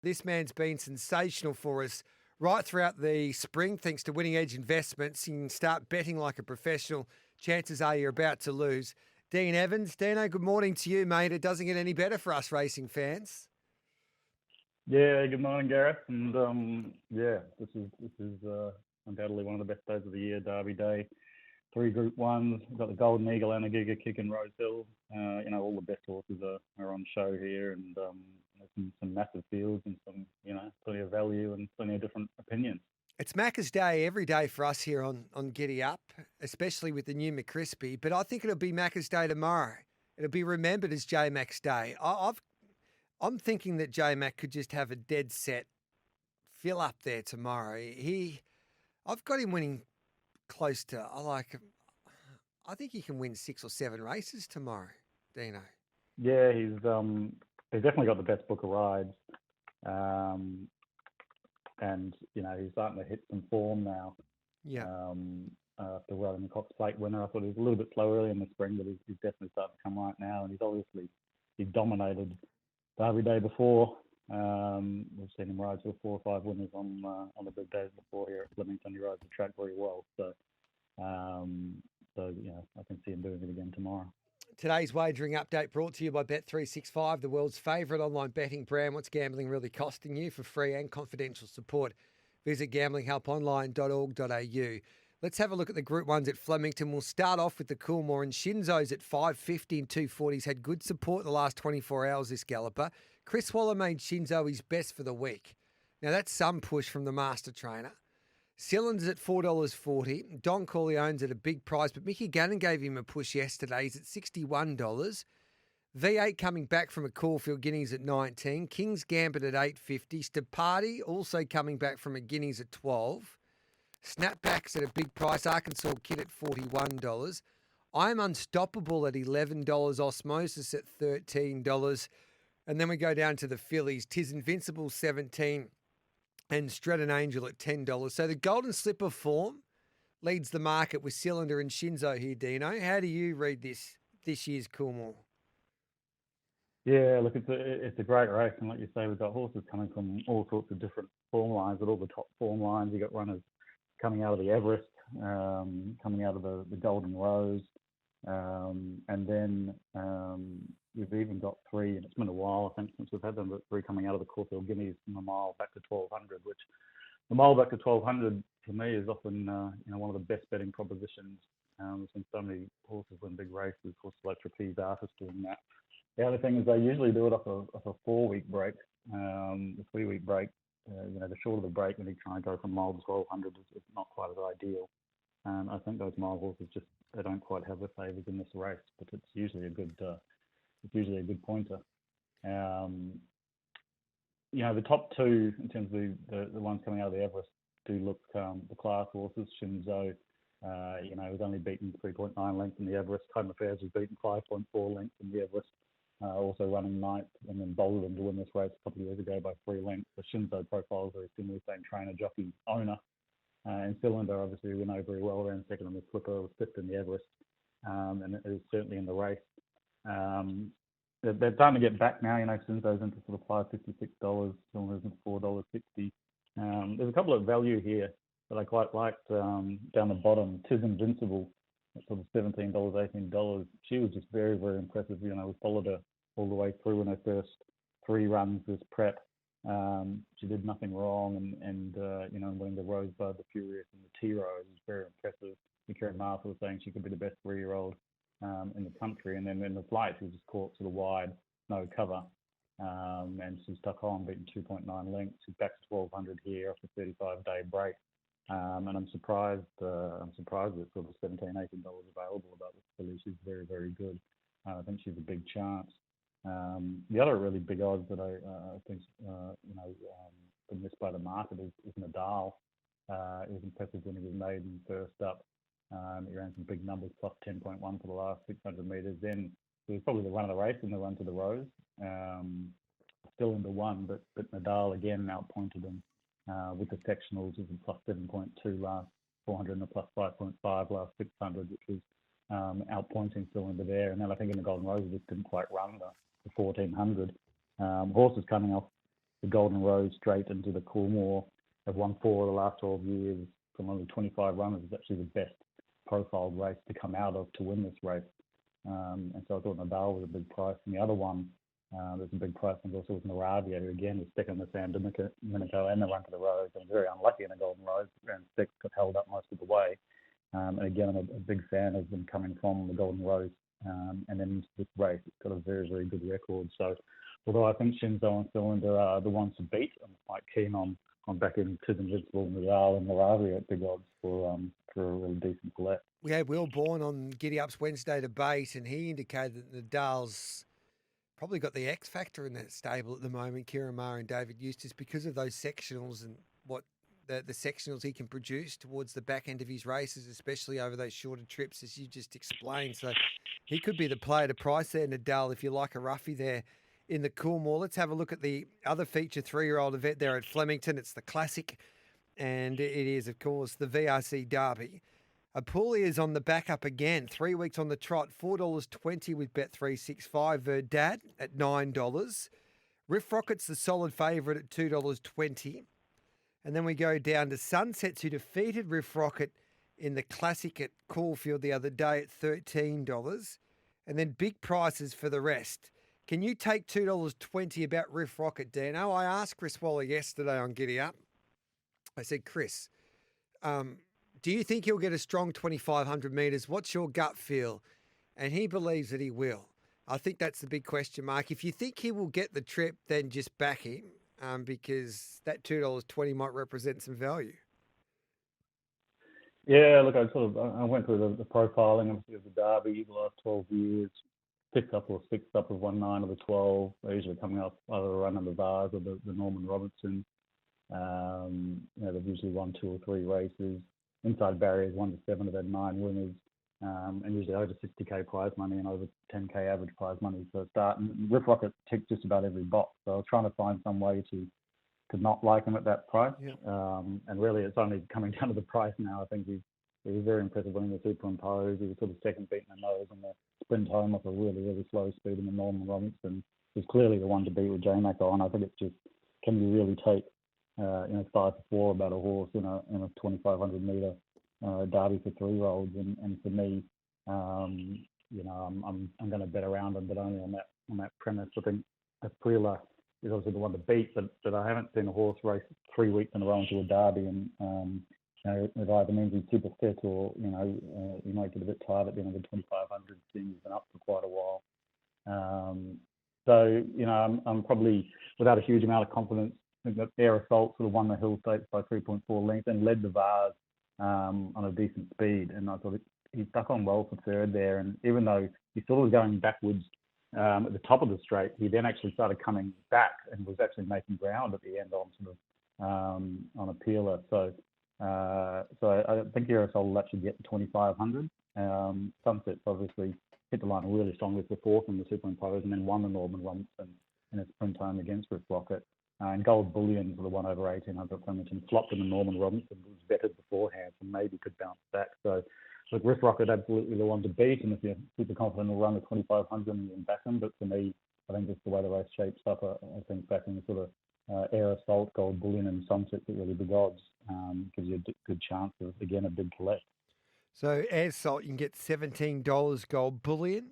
This man's been sensational for us right throughout the spring, thanks to Winning Edge Investments. You can start betting like a professional. Chances are you're about to lose. Dean Evans. Dino, good morning to you, mate. It doesn't get any better for us racing fans. Yeah, good morning, Gareth. And this is undoubtedly one of the best days of the year. Derby Day, three Group Ones. We've got the Golden Eagle and a Giga Kick in Rose Hill. All the best horses are on show here, and there's some massive fields and some plenty of value and plenty of different opinions. It's Macca's Day every day for us here on Giddy Up, especially with the new McCrispy. But I think it'll be Macca's Day tomorrow. It'll be remembered as J Mac's Day. I'm thinking that J Mac could just have a dead set fill up there tomorrow. I've got him winning close to. I think he can win 6 or 7 races tomorrow, Dino. Yeah, he's definitely got the best book of rides. And he's starting to hit some form now. Yeah. After running the Cox Plate winner, I thought he was a little bit slow early in the spring, but he's definitely starting to come right now, and he dominated Derby Day before. We've seen him ride to 4 or 5 winners on the big days before here at Flemington. He rides the track very well, so I can see him doing it again tomorrow. Today's wagering update brought to you by Bet365, the world's favourite online betting brand. What's gambling really costing you? For free and confidential support, visit gamblinghelponline.org.au. Let's have a look at the Group 1s at Flemington. We'll start off with the Coolmore, and Shinzo's at 550 and 240s. Had good support the last 24 hours, this galloper. Chris Waller made Shinzo his best for the week. Now, that's some push from the master trainer. Cylinder's at $4.40. Don Corleone's at a big price, but Mickey Gannon gave him a push yesterday. He's at $61. V8 coming back from a Caulfield Guineas at $19. King's Gambit at $8.50. Stapati also coming back from a Guineas at $12. Snapbacks at a big price. Arkansas Kid at $41. I'm Unstoppable at $11. Osmosis at $13. And then we go down to the fillies. Tis Invincible, $17. And Stratton Angel at $10. So the golden slip of form leads the market with Cylinder and Shinzo here, Dino. How do you read this year's Coolmore? Yeah, look, it's a great race, and like you say, we've got horses coming from all sorts of different form lines. At all the top form lines, you've got runners coming out of the Everest, coming out of the Golden Rose, and then we've even got 3, and it's been a while, I think, since we've had them, but 3 coming out of the Caulfield Guineas from a mile back to 1200, which the mile back to 1200 for me is often one of the best betting propositions. There's been so many horses win big races, horses like Trapeze Artist doing that. The other thing is they usually do it off a 4-week break. The 3-week break, the shorter the break, when you try and go from mile to 1200 is not quite as ideal. I think those mile horses they don't quite have the favours in this race, but it's usually a good pointer. The top 2 in terms of the ones coming out of the Everest do look the class horses. Shinzo, was only beaten 3.9 lengths in the Everest. Home Affairs was beaten 5.4 lengths in the Everest. Also running 9th, and then bolted him to win this race a couple of years ago by 3 lengths. The Shinzo profile is very similar, same trainer, jockey, owner. And Cylinder, obviously, we know very well, ran 2nd on the Slipper, was 5th in the Everest, and it is certainly in the race. They're starting to get back now. Shinzo's into sort of $5.56, Cylinder's into $4.60. There's a couple of value here that I quite liked down the bottom. Tis Invincible, at sort of $17, $18. She was just very, very impressive. We followed her all the way through in her first 3 runs this prep. She did nothing wrong, and winning the Rosebud, the Furious, and the T-Rose is very impressive. Karen Martha was saying she could be the best 3-year-old in the country, and then in the flight she was just caught sort of wide, no cover, and she stuck on, beating 2.9 lengths. She's back to 1200 here after a 35-day break. And I'm surprised that sort of $17, $18 available about this filly. She's very, very good. I think she's a big chance. The other really big odds that I think been missed by the market is Nadal. It was impressive when he was maiden first up. He ran some big numbers, plus 10.1 for the last 600 metres. Then it was probably the run of the race and the run to the Rose. Still into 1, but Nadal again outpointed him. With the sectionals, it was a plus 7.2 last 400 and a plus 5.5 last 600, which was outpointing Cylinder there. And then I think in the Golden Rose, it just didn't quite run the 1400. Horses coming off the Golden Rose straight into the Coolmore. Have won 4 of the last 12 years from only 25 runners. It's actually the best profiled race to come out of to win this race. And so I thought Nadal was a big price. And the other one there's a big price and also with Moravia, who again was second in the San Domenico and the Run to the Rose, and very unlucky in the Golden Rose. Ran sixth, got held up most of the way. And again, I'm a big fan of them coming from the Golden Rose and then into this race. It's got a very, very good record. So although I think Shinzo and Cylinder are the ones to beat, I'm quite keen on backing Tiz Invincible, Nadal and Moravia at big odds for a really decent collect. We had Will Bourne on Giddy Up's Wednesday debate, and he indicated that Nadal's probably got the X factor in that stable at the moment, Kieran Maher and David Eustace, because of those sectionals and what the sectionals he can produce towards the back end of his races, especially over those shorter trips, as you just explained. So he could be the player to price there, Nadal, if you like a roughie there in the Coolmore. Let's have a look at the other feature 3-year-old event there at Flemington. It's the Classic, and it is, of course, the VRC Derby. Apulia is on the back up again, 3 weeks on the trot, $4.20 with Bet365. Verdad at $9. Riff Rocket's the solid favourite at $2.20. And then we go down to Sunsets, who defeated Riff Rocket in the Classic at Caulfield the other day at $13. And then big prices for the rest. Can you take $2.20 about Riff Rocket, Dino? I asked Chris Waller yesterday on Giddy Up. I said, Chris, do you think he'll get a strong 2,500 metres? What's your gut feel? And he believes that he will. I think that's the big question mark. If you think he will get the trip, then just back him because that $2.20 might represent some value. Yeah, look, I went through the profiling of the Derby the last 12 years, picked up or sixth up, have won 9 of the 12. They're usually coming up either a run of the Vars or the Norman Robertson. They've usually won 2 or 3 races. Inside barriers 1 to 7 have had 9 winners, and usually over 60k prize money and over 10k average prize money for a start. And Riff Rocket ticked just about every box, so I was trying to find some way to not like him at that price. Yeah. And really, it's only coming down to the price now. I think he was very impressive winning the Superimpose. He was sort of second beating the nose on the sprint home off a really, really slow speed in the Norman Robinson. He's clearly the one to beat with J-Mac on. I think it's just, can you really take 5 to 4 about a horse in a 2,500 metre derby for 3-year-olds? And for me, I'm going to bet around him, but only on that premise. I think Aprilia is obviously the one to beat, but I haven't seen a horse race 3 weeks in a row into a derby, and it either means he's super fit or he might get a bit tired at the end of the 2,500. Seeing he's been up for quite a while. I'm probably without a huge amount of confidence. I think that Air Assault sort of won the Hill Stakes by 3.4 lengths and led the Vars on a decent speed. And I thought he stuck on well for third there. And even though he sort of was going backwards at the top of the straight, he then actually started coming back and was actually making ground at the end on sort of on a peeler. So I think Air Assault will actually get to 2,500. Sunsets obviously hit the line really strongly for fourth in the Superimpose and then won the Norman Robinson in a sprint time against Riff Rocket. And Gold Bullion for the one over 1,800 at Flemington flopped in the Norman Robinson, was vetted beforehand and maybe could bounce back. So look, Riff Rocket absolutely the one to beat, and if you're super confident he'll run the 2,500 and back him. But for me, I think just the way the race shapes up, I think backing sort of Air Assault, Gold Bullion and Sunsets at really big odds gives you a good chance of, again, a big collect. So Air Assault, you can get $17 Gold Bullion.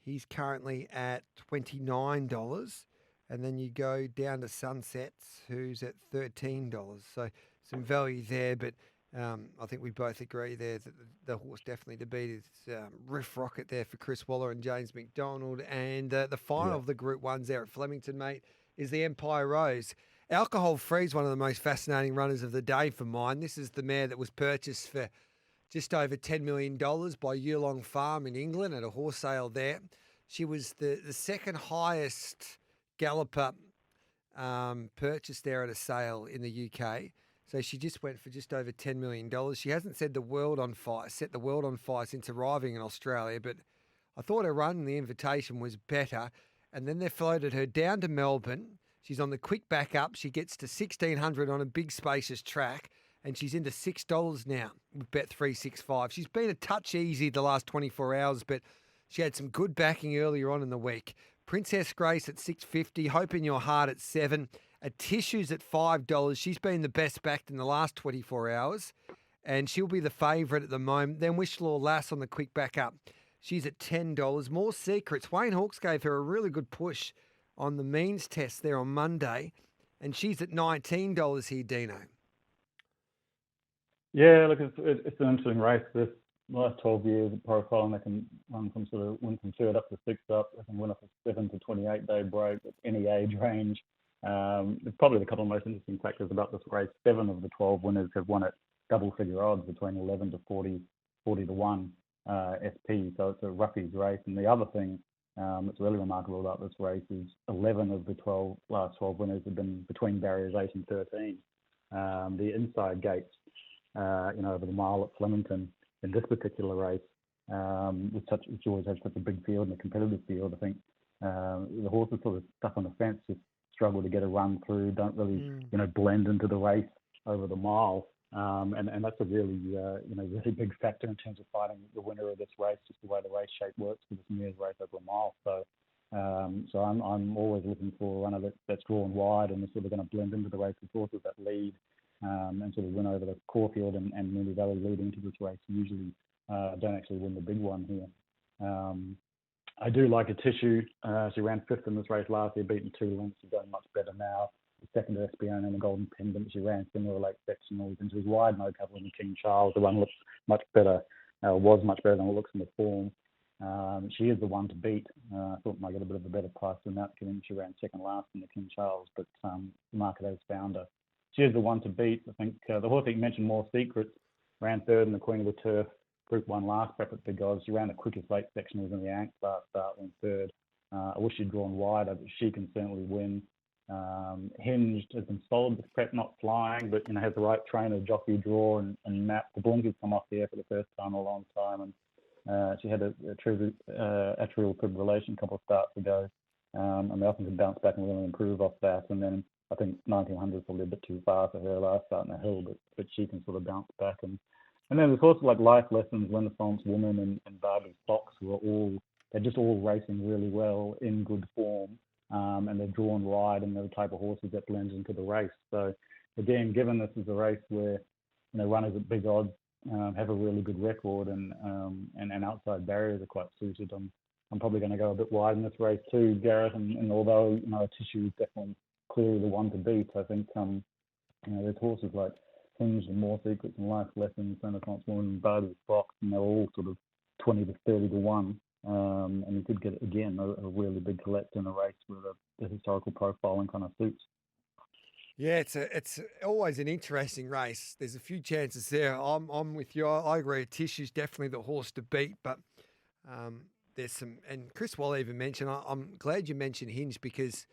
He's currently at $29. And then you go down to Sunsets, who's at $13. So some value there, but I think we both agree there that the horse definitely to beat is Riff Rocket there for Chris Waller and James McDonald. And the final of the Group 1s there at Flemington, mate, is the Empire Rose. Alcohol Free is one of the most fascinating runners of the day for mine. This is the mare that was purchased for just over $10 million by Yulong Farm in England at a horse sale there. She was the second highest galloper purchased there at a sale in the UK. So she just went for just over $10 million. She hasn't set the world on fire since arriving in Australia, but I thought her run in the invitation was better. And then they floated her down to Melbourne. She's on the quick back up. She gets to 1,600 on a big spacious track, and she's into $6 now with Bet365. She's been a touch easy the last 24 hours, but she had some good backing earlier on in the week. Princess Grace at 650, Hope in Your Heart at 7, A Tissue's at $5. She's been the best backed in the last 24 hours, and she'll be the favourite at the moment. Then Wishlaw Lass on the quick back up. She's at $10. More Secrets. Wayne Hawkes gave her a really good push on the means test there on Monday, and she's at $19 here, Dino. Yeah, look, it's an interesting race. This last 12 years of profiling, they can run from sort of win from third up to sixth up. They can win off a 7 to 28 day break at any age range. Probably the couple of most interesting factors about this race: 7 of the 12 winners have won at double figure odds between 11 to 40, 40 to 1 SP. So it's a roughies race. And the other thing that's really remarkable about this race is 11 of the last 12 winners have been between barriers 8 and 13. The inside gates, over the mile at Flemington in this particular race, which always has such a big field and a competitive field. I think the horses sort of stuck on the fence, just struggle to get a run through, don't really, blend into the race over the mile. And that's a really, really big factor in terms of finding the winner of this race, just the way the race shape works for this Mears race over a mile. So I'm always looking for a runner that's drawn wide and is sort of going to blend into the race with horses that lead and sort of win over the Caulfield and Moonee Valley leading into this race. Usually don't actually win the big one here. I do like a Tissue. She ran fifth in this race last year, beaten 2 lengths. She's going much better now. The second to Espion and the Golden Pendant. She ran similar late sectionals and she was wide no cover in the King Charles. The one looks much better, was much better than it looks in the form. She is the one to beat. I thought might get a bit of a better price than that, given she ran second last in the King Charles, but the market has found her. She is the one to beat. I think the horse that you mentioned, More Secrets, ran third in the Queen of the Turf Group 1 last prep at Big Odds. She ran the quickest late sectionals in the Ank start in third. I wish she'd drawn wider, but she can certainly win. Hinged has been solid this prep, not flying, but has the right trainer, jockey, draw, and map. The blinkers come off the air for the first time in a long time, and she had a true atrial fibrillation a couple of starts ago, and they often can bounce back and really improve off that. And then I think 1900 is probably a bit too far for her last start in the hill, but she can sort of bounce back. And then there's horses like Life Lessons, Renaissance Woman, and Barbie's Fox, who they're just all racing really well in good form, and they're drawn wide, and they're the type of horses that blend into the race. So again, given this is a race where runners at big odds have a really good record, and outside barriers are quite suited, I'm probably going to go a bit wide in this race too, Gareth. And although a Tissue is definitely clearly the one to beat, I think there's horses like Hinge and More Secrets and Life Lessons, Renaissance Woman and Barbie's Fox, and they're all sort of 20 to 30 to 1. And you could get, again, a really big collect in a race with the historical profiling kind of suits. Yeah, it's always an interesting race. There's a few chances there. I'm with you. I agree. Tissue's definitely the horse to beat, but there's some. And Chris Waller even mentioned. I'm glad you mentioned Hinge, because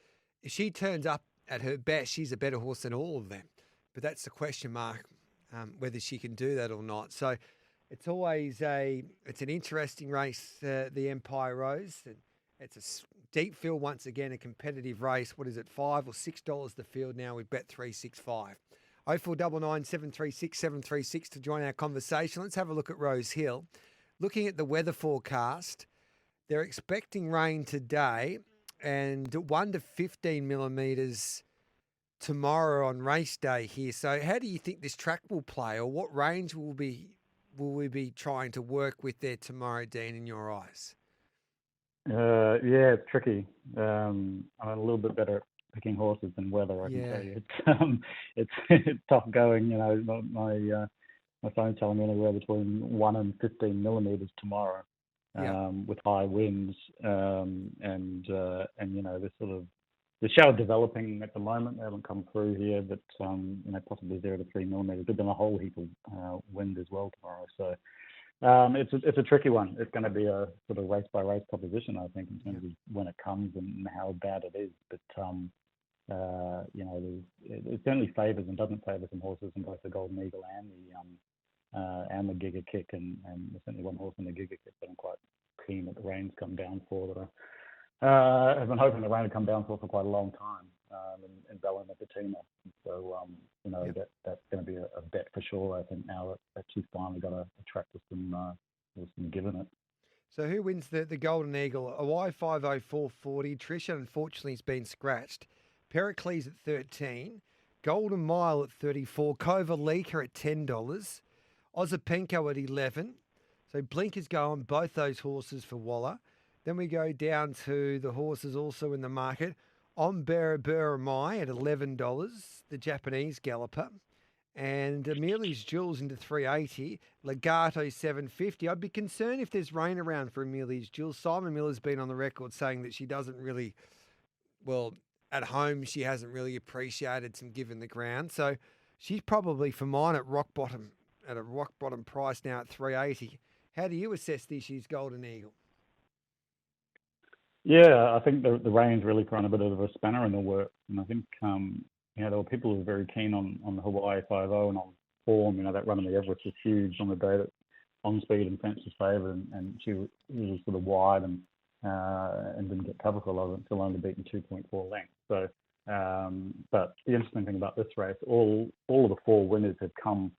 if she turns up at her best, she's a better horse than all of them. But that's the question mark, whether she can do that or not. So it's always it's an interesting race, the Empire Rose. It's a deep field once again, a competitive race. What is it, $5 or $6 the field now with Bet365. 0499 736 736 to join our conversation. Let's have a look at Rose Hill. Looking at the weather forecast, they're expecting rain today and 1 to 15 millimetres tomorrow on race day here. So how do you think this track will play, or what range will we be trying to work with there tomorrow, Dean, in your eyes? Yeah, it's tricky. I'm a little bit better at picking horses than weather, I can tell you. It's tough going. My phone's telling me anywhere between 1 and 15 millimetres tomorrow, with high winds, and this sort of the shower developing at the moment. They haven't come through here, but possibly 0 to 3 millimetres. There's been a whole heap of wind as well tomorrow, so. It's a tricky one. It's going to be a sort of race by race proposition, I think, in terms of when it comes and how bad it is. But it certainly favours and doesn't favour some horses in both the Golden Eagle and the Giga Kick, and there's certainly one horse in the Giga Kick that I'm quite keen that the rain's come down for. That I've been hoping the rain would come down for quite a long time, in Bella Nicotina. So that's going to be a bet for sure. I think now that she's finally got a track with some given it. So who wins the Golden Eagle? A Y50440. Tricia, unfortunately, has been scratched, Pericles at 13, Golden Mile at 34, Kovalika at $10, Ozapenko at 11. So blinkers go on both those horses for Waller. Then we go down to the horses also in the market. Omberburamai at $11, the Japanese galloper. And Amelia's Jewels into 380, Legato 750. I'd be concerned if there's rain around for Amelia's Jewels. Simon Miller's been on the record saying that she doesn't really, well, at home she hasn't really appreciated some given the ground. So she's probably for mine at a rock bottom price now at 380. How do you assess this year's Golden Eagle? Yeah, I think the rain's really thrown a bit of a spanner in the works, and I think there were people who were very keen on the Hawaii 5-0 and on form. That run of the Everest was huge on the day that On Speed and Fence was favoured, and she was sort of wide and didn't get cover for a lot of it, until only beaten 2.4 lengths. So, but the interesting thing about this race, all of the 4 winners have come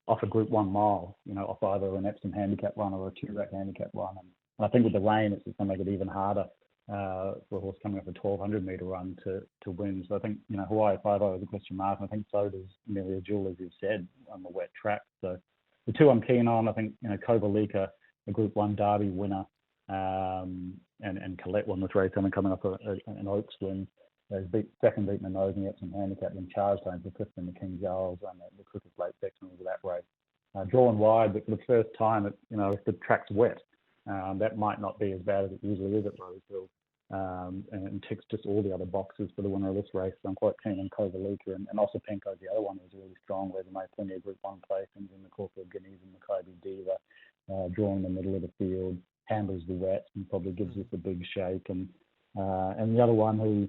off a Group 1 mile, off either an Epsom handicap run or a 2-rack handicap run. And I think with the rain, it's just going to make it even harder for a horse coming off a 1,200-metre run to win. So I think, Hawaii 5-0 is a question mark, and I think so does Amelia Jewel, as you've said, on the wet track. So the 2 I'm keen on, I think, Kovalika, a Group 1 Derby winner, and Colette won this race, coming off an Oaks win. He's second beaten the nose in the Epsom handicap, and charged home for fifth in the King Charles and the quickest late section of that race. Drawn wide, but for the first time, if the track's wet, that might not be as bad as it usually is at Rosehill, and ticks just all the other boxes for the winner of this race. So I'm quite keen on Kovalika, and also Penko's the other one who's really strong, where they made plenty of Group 1 placings in the Corporate Guineas and the Kobe Diva, drawing the middle of the field, handles the wet, and probably gives us a big shake. And the other one who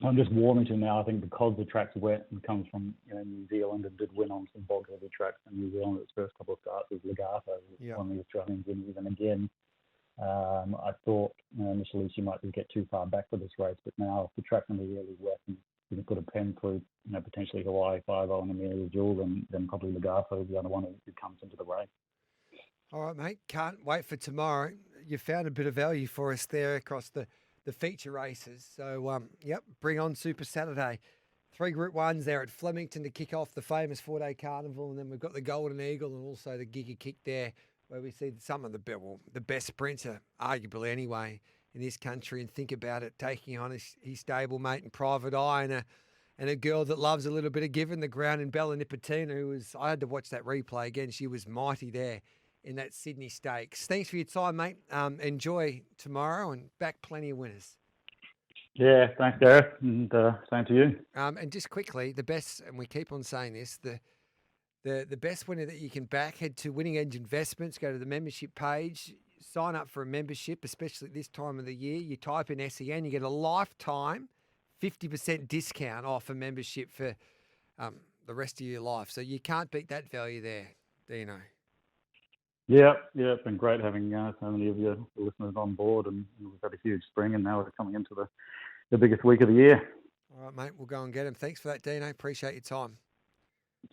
I'm just warming to now, I think, because the track's wet and comes from New Zealand and did win on some bog-heavy tracks in New Zealand its first couple of starts, was Legato, one of the Australian Guineas. And again, I thought initially she might get too far back for this race, but now if the track can be really wet and you can put a pen through, potentially Hawaii 5-0 and Amelia Jewel, then probably Legato is the other one who comes into the race. All right, mate. Can't wait for tomorrow. You found a bit of value for us there across the feature races. So, bring on Super Saturday. 3 Group 1s there at Flemington to kick off the famous 4-day carnival. And then we've got the Golden Eagle and also the Giga Kick there, where we see some of the best sprinter, arguably anyway, in this country. And think about it, taking on his stablemate and Private Eye and a girl that loves a little bit of giving the ground in Bella Nipotina, I had to watch that replay again. She was mighty there in that Sydney Stakes. Thanks for your time, mate. Enjoy tomorrow and back plenty of winners. Yeah, thanks, Gareth, and same to you. And just quickly, the best, and we keep on saying this, the best winner that you can back, head to Winning Edge Investments, go to the membership page, sign up for a membership, especially this time of the year. You type in SEN, you get a lifetime 50% discount off a membership for the rest of your life. So you can't beat that value there, do you know? Yeah, it's been great having so many of your listeners on board, and we've had a huge spring, and now we're coming into the biggest week of the year. All right, mate, we'll go and get him. Thanks for that, Dino. Appreciate your time.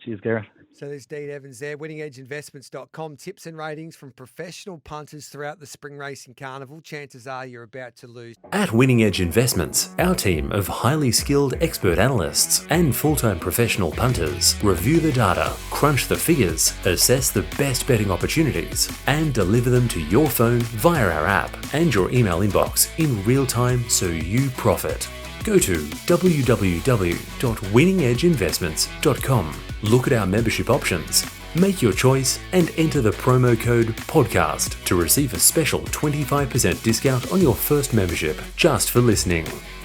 Cheers, Gareth. So there's Dean Evans there, winningedgeinvestments.com. Tips and ratings from professional punters throughout the spring racing carnival. Chances are you're about to lose. At Winning Edge Investments, our team of highly skilled expert analysts and full-time professional punters review the data, crunch the figures, assess the best betting opportunities, and deliver them to your phone via our app and your email inbox in real time so you profit. Go to www.winningedgeinvestments.com. Look at our membership options, make your choice, and enter the promo code PODCAST to receive a special 25% discount on your first membership just for listening.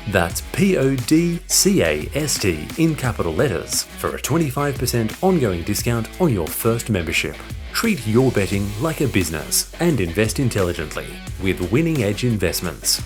That's PODCAST in capital letters for a 25% ongoing discount on your first membership. Treat your betting like a business and invest intelligently with Winning Edge Investments.